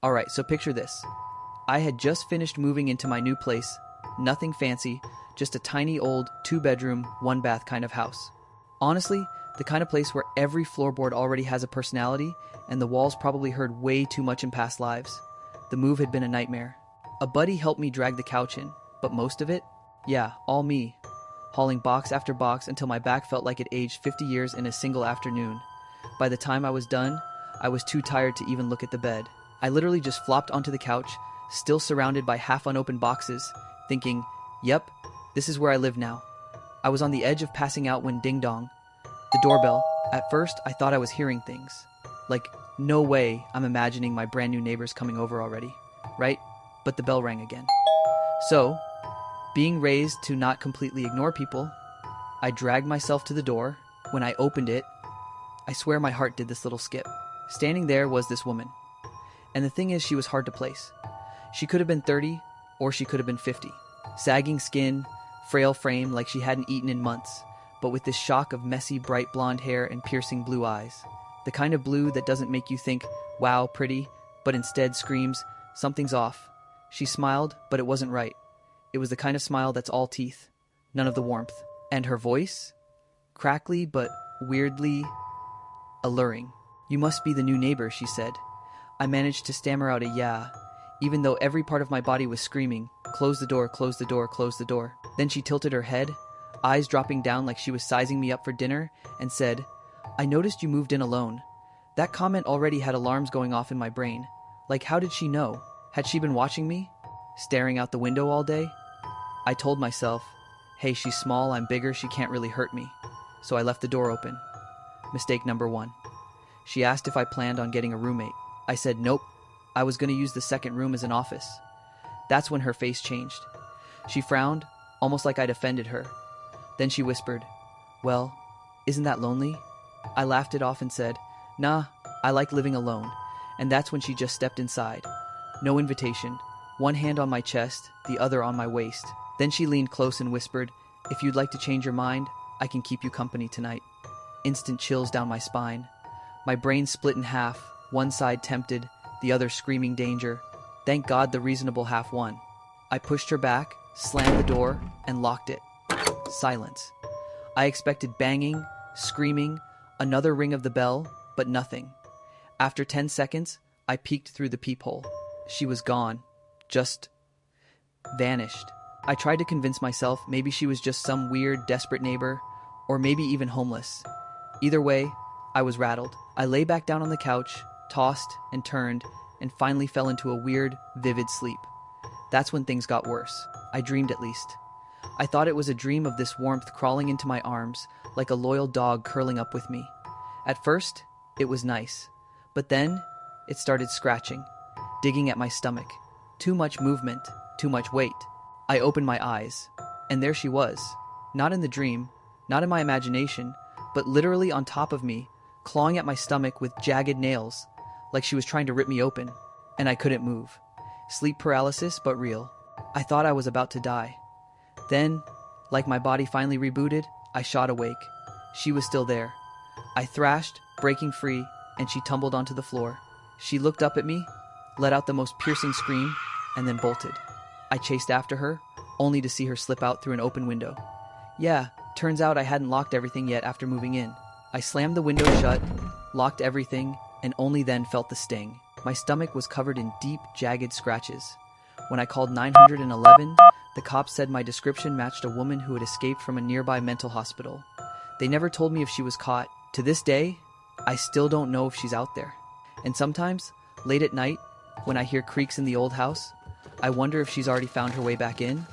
Alright, so picture this. I had just finished moving into my new place. Nothing fancy, just a tiny old 2-bedroom, 1-bath kind of house. Honestly, the kind of place where every floorboard already has a personality and the walls probably heard way too much in past lives. The move had been a nightmare. A buddy helped me drag the couch in, but most of it? Yeah, all me. Hauling box after box until my back felt like it aged 50 years in a single afternoon. By the time I was done, I was too tired to even look at the bed. I literally just flopped onto the couch, still surrounded by half unopened boxes, thinking, yep, this is where I live now. I was on the edge of passing out when ding dong. The doorbell. At first, I thought I was hearing things. Like, no way I'm imagining my brand new neighbors coming over already, right? But the bell rang again. So, being raised to not completely ignore people, I dragged myself to the door. When I opened it, I swear my heart did this little skip. Standing there was this woman. And the thing is, she was hard to place. She could have been 30, or she could have been 50. Sagging skin, frail frame like she hadn't eaten in months, but with this shock of messy, bright blonde hair and piercing blue eyes. The kind of blue that doesn't make you think, wow, pretty, but instead screams, something's off. She smiled, but it wasn't right. It was the kind of smile that's all teeth, none of the warmth. And her voice? Crackly, but weirdly alluring. You must be the new neighbor, she said. I managed to stammer out a yeah, even though every part of my body was screaming, close the door, close the door, close the door. Then she tilted her head, eyes dropping down like she was sizing me up for dinner, and said, I noticed you moved in alone. That comment already had alarms going off in my brain. Like, how did she know? Had she been watching me? Staring out the window all day? I told myself, hey, she's small, I'm bigger, she can't really hurt me. So I left the door open. Mistake number 1. She asked if I planned on getting a roommate. I said nope. I was going to use the second room as an office. That's when her face changed. She frowned, almost like I'd offended her. Then she whispered, well, isn't that lonely? I laughed it off and said, nah, I like living alone. And that's when she just stepped inside. No invitation. One hand on my chest, the other on my waist. Then she leaned close and whispered, if you'd like to change your mind, I can keep you company tonight. Instant chills down my spine. My brain split in half, one side tempted, the other screaming danger. Thank God the reasonable half won. I pushed her back, slammed the door, and locked it. Silence. I expected banging, screaming, another ring of the bell, but nothing. After 10 seconds, I peeked through the peephole. She was gone. Just vanished. I tried to convince myself maybe she was just some weird, desperate neighbor, or maybe even homeless. Either way, I was rattled. I lay back down on the couch, tossed and turned, and finally fell into a weird, vivid sleep. That's when things got worse. I dreamed at least. I thought it was a dream of this warmth crawling into my arms, like a loyal dog curling up with me. At first, it was nice. But then, it started scratching, digging at my stomach. Too much movement, too much weight. I opened my eyes, and there she was. Not in the dream, not in my imagination, but literally on top of me, clawing at my stomach with jagged nails, like she was trying to rip me open, and I couldn't move. Sleep paralysis, but real. I thought I was about to die. Then, like my body finally rebooted, I shot awake. She was still there. I thrashed, breaking free, and she tumbled onto the floor. She looked up at me, let out the most piercing scream, and then bolted. I chased after her, only to see her slip out through an open window. Yeah, turns out I hadn't locked everything yet after moving in. I slammed the window shut, locked everything, and only then felt the sting. My stomach was covered in deep, jagged scratches. When I called 911, the cops said my description matched a woman who had escaped from a nearby mental hospital. They never told me if she was caught. To this day, I still don't know if she's out there. And sometimes, late at night, when I hear creaks in the old house, I wonder if she's already found her way back in.